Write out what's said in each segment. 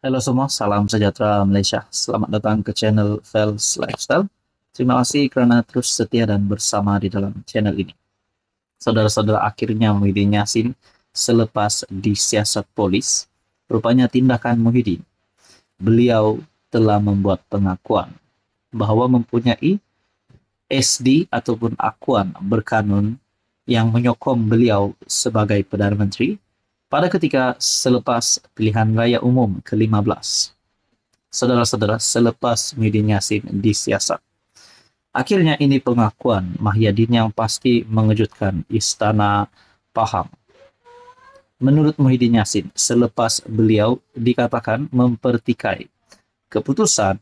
Halo semua, salam sejahtera Malaysia. Selamat datang ke channel Fels Lifestyle. Terima kasih karena terus setia dan bersama di dalam channel ini. Saudara-saudara, akhirnya Muhyiddin Yassin selepas disiasat polis, rupanya tindakan Muhyiddin. Beliau telah membuat pengakuan bahwa mempunyai SD ataupun akuan berkanun yang menyokong beliau sebagai Perdana Menteri pada ketika selepas pilihan raya umum ke-15. Saudara-saudara, selepas Muhyiddin Yassin disiasat. Akhirnya ini pengakuan Mahyadin yang pasti mengejutkan istana Pahang. Menurut Muhyiddin Yassin, selepas beliau dikatakan mempertikai keputusan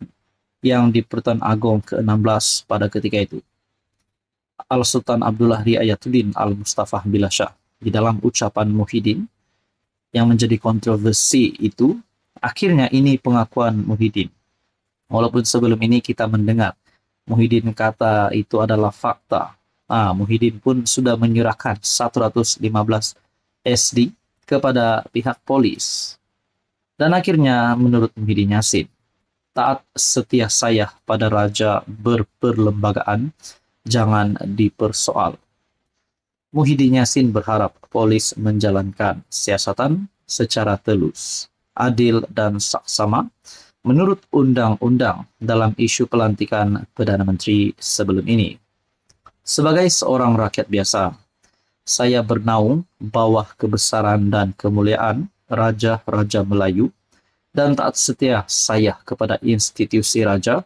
yang di Pertuan Agong ke-16 pada ketika itu, Al-Sultan Abdullah Riayatuddin Al-Mustafa Billah Shah, di dalam ucapan Muhyiddin yang menjadi kontroversi itu, akhirnya ini pengakuan Muhyiddin. Walaupun sebelum ini kita mendengar Muhyiddin kata itu adalah fakta. Muhyiddin pun sudah menyerahkan 115 SD kepada pihak polis. Dan akhirnya menurut Muhyiddin Yassin, taat setia saya pada raja berperlembagaan jangan dipersoal. Muhyiddin Yassin berharap polis menjalankan siasatan secara telus, adil dan saksama menurut undang-undang dalam isu pelantikan Perdana Menteri sebelum ini. Sebagai seorang rakyat biasa, saya bernaung bawah kebesaran dan kemuliaan Raja-Raja Melayu dan taat setia saya kepada institusi raja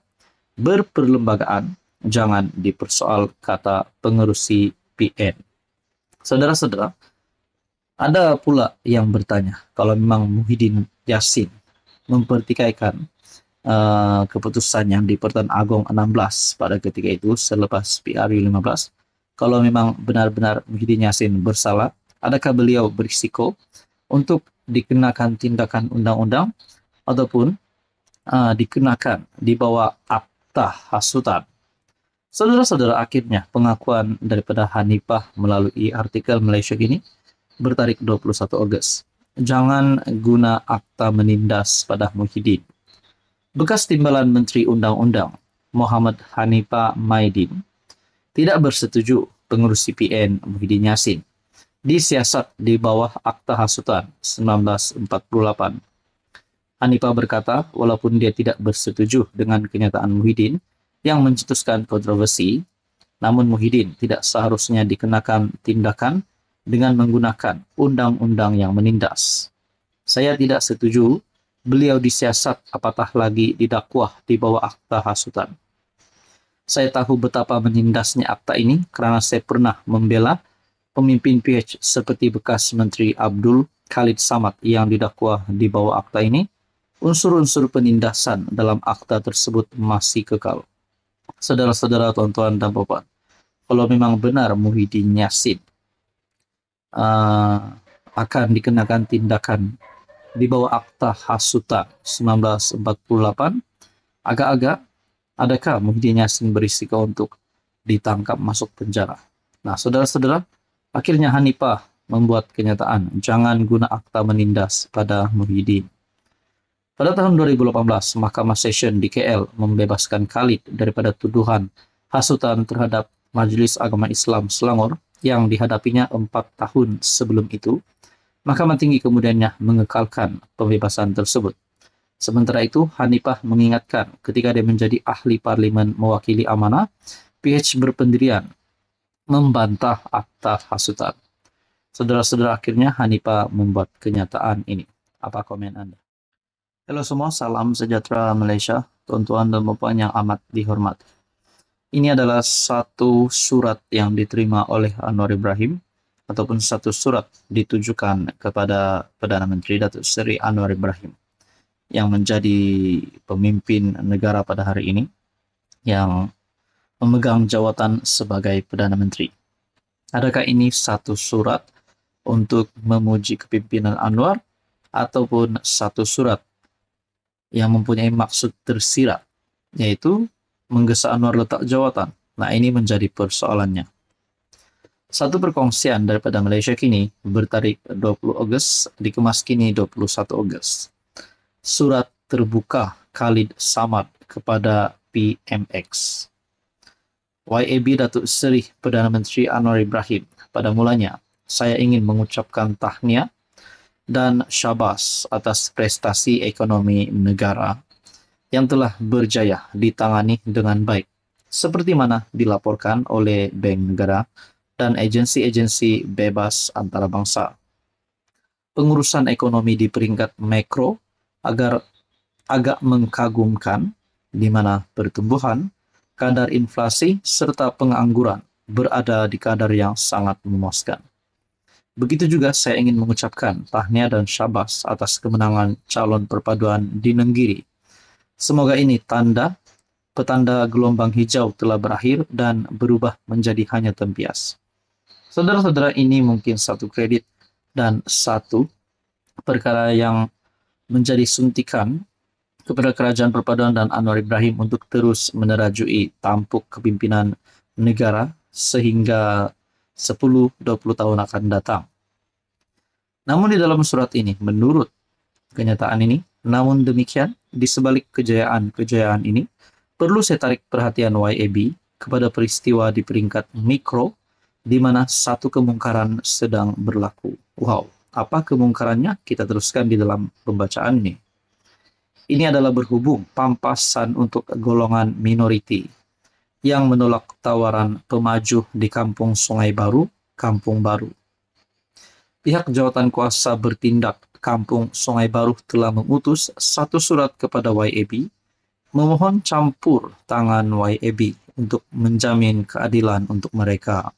berperlembagaan jangan dipersoal, kata pengerusi PN. Saudara-saudara, ada pula yang bertanya kalau memang Muhyiddin Yassin mempertikaikan keputusan yang di Pertuan Agong 16 pada ketika itu selepas PRU 15. Kalau memang benar-benar Muhyiddin Yassin bersalah, adakah beliau berisiko untuk dikenakan tindakan undang-undang ataupun dikenakan di bawah akta hasutan? Saudara-saudara, akhirnya pengakuan daripada Hanifah melalui artikel Malaysia ini bertarik 21 Ogos. Jangan guna akta menindas pada Muhyiddin. Bekas Timbalan Menteri Undang-Undang Muhammad Hanifah Maidin tidak bersetuju pengerusi PN Muhyiddin Yassin disiasat di bawah Akta Hasutan 1948. Hanifah berkata, walaupun dia tidak bersetuju dengan kenyataan Muhyiddin yang mencetuskan kontroversi, namun Muhyiddin tidak seharusnya dikenakan tindakan dengan menggunakan undang-undang yang menindas. Saya tidak setuju beliau disiasat apatah lagi didakwah di bawah akta hasutan. Saya tahu betapa menindasnya akta ini karena saya pernah membela pemimpin PH seperti bekas Menteri Abdul Khalid Samad yang didakwa di bawah akta ini. Unsur-unsur penindasan dalam akta tersebut masih kekal. Saudara-saudara, tuan-tuan dan puan, kalau memang benar Muhyiddin Yassin akan dikenakan tindakan di bawah akta hasutan 1948, agak-agak adakah Muhyiddin Yassin berisiko untuk ditangkap masuk penjara? Nah, saudara-saudara, akhirnya Hanifah membuat kenyataan jangan guna akta menindas pada Muhyiddin. Pada tahun 2018, Mahkamah Session di KL membebaskan Khalid daripada tuduhan hasutan terhadap Majelis Agama Islam Selangor yang dihadapinya 4 tahun sebelum itu. Mahkamah Tinggi kemudiannya mengekalkan pembebasan tersebut. Sementara itu, Hanifah mengingatkan ketika dia menjadi ahli parlimen mewakili amanah, PH berpendirian membantah akta hasutan. Saudara-saudara, akhirnya Hanifah membuat kenyataan ini. Apa komen Anda? Halo semua, salam sejahtera Malaysia, tuan-tuan dan puan yang amat dihormati. Ini adalah satu surat yang diterima oleh Anwar Ibrahim ataupun satu surat ditujukan kepada Perdana Menteri Datuk Seri Anwar Ibrahim yang menjadi pemimpin negara pada hari ini yang memegang jawatan sebagai Perdana Menteri. Adakah ini satu surat untuk memuji kepimpinan Anwar ataupun satu surat yang mempunyai maksud tersirat, yaitu menggesa Anwar letak jawatan? Nah, ini menjadi persoalannya. Satu perkongsian daripada Malaysia Kini bertarik 20 Ogos, dikemas kini 21 Ogos. Surat terbuka Khalid Samad kepada PMX. YAB Datuk Seri Perdana Menteri Anwar Ibrahim. Pada mulanya, saya ingin mengucapkan tahniah dan syabas atas prestasi ekonomi negara yang telah berjaya ditangani dengan baik, seperti mana dilaporkan oleh Bank Negara dan agensi-agensi bebas antarabangsa. Pengurusan ekonomi di peringkat makro agak mengkagumkan, di mana pertumbuhan, kadar inflasi, serta pengangguran berada di kadar yang sangat memuaskan. Begitu juga saya ingin mengucapkan tahniah dan syabas atas kemenangan calon perpaduan di Nenggiri. Semoga ini petanda gelombang hijau telah berakhir dan berubah menjadi hanya tempias. Saudara-saudara, ini mungkin satu kredit dan satu perkara yang menjadi suntikan kepada Kerajaan Perpaduan dan Anwar Ibrahim untuk terus menerajui tampuk kepimpinan negara sehingga 10-20 tahun akan datang. Namun di dalam surat ini, menurut kenyataan ini, namun demikian, di sebalik kejayaan-kejayaan ini, perlu saya tarik perhatian YAB kepada peristiwa di peringkat mikro, di mana satu kemungkaran sedang berlaku. Wow, apa kemungkarannya? Kita teruskan di dalam pembacaan ini. Ini adalah berhubung pampasan untuk golongan minoriti yang menolak tawaran pemaju di Kampung Sungai Baru, Kampung Baru. Pihak jawatan kuasa bertindak Kampung Sungai Baru telah mengutus satu surat kepada YAB memohon campur tangan YAB untuk menjamin keadilan untuk mereka.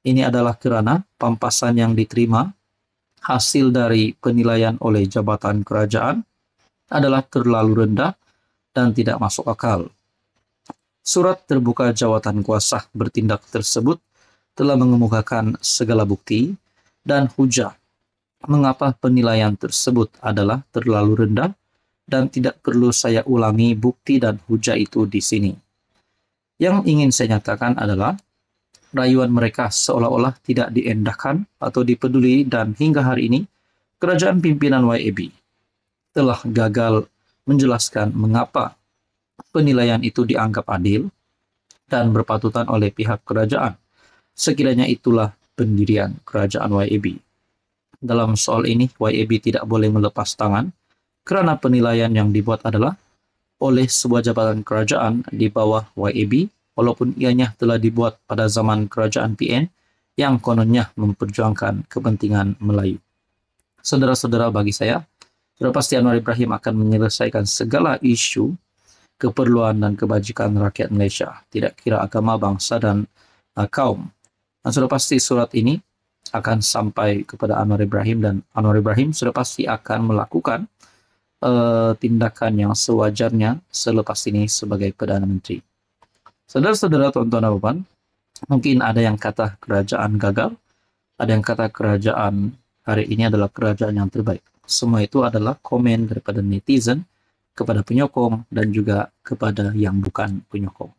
Ini adalah kerana pampasan yang diterima hasil dari penilaian oleh jabatan kerajaan adalah terlalu rendah dan tidak masuk akal. Surat terbuka jawatan kuasa bertindak tersebut telah mengemukakan segala bukti dan hujah mengapa penilaian tersebut adalah terlalu rendah dan tidak perlu saya ulangi bukti dan hujah itu di sini. Yang ingin saya nyatakan adalah rayuan mereka seolah-olah tidak diendahkan atau dipeduli, dan hingga hari ini kerajaan pimpinan YAB telah gagal menjelaskan mengapa penilaian itu dianggap adil dan berpatutan oleh pihak kerajaan. Sekiranya itulah pendirian kerajaan YAB. Dalam soal ini, YAB tidak boleh melepas tangan kerana penilaian yang dibuat adalah oleh sebuah jabatan kerajaan di bawah YAB, walaupun ianya telah dibuat pada zaman kerajaan PN yang kononnya memperjuangkan kepentingan Melayu. Saudara-saudara, bagi saya, sudah pasti Anwar Ibrahim akan menyelesaikan segala isu keperluan dan kebajikan rakyat Malaysia, tidak kira agama, bangsa, dan kaum. Dan sudah pasti surat ini akan sampai kepada Anwar Ibrahim, dan Anwar Ibrahim sudah pasti akan melakukan tindakan yang sewajarnya selepas ini sebagai Perdana Menteri. Saudara-saudara, tuan-tuan dan puan, mungkin ada yang kata kerajaan gagal, ada yang kata kerajaan hari ini adalah kerajaan yang terbaik. Semua itu adalah komen daripada netizen kepada penyokong dan juga kepada yang bukan penyokong.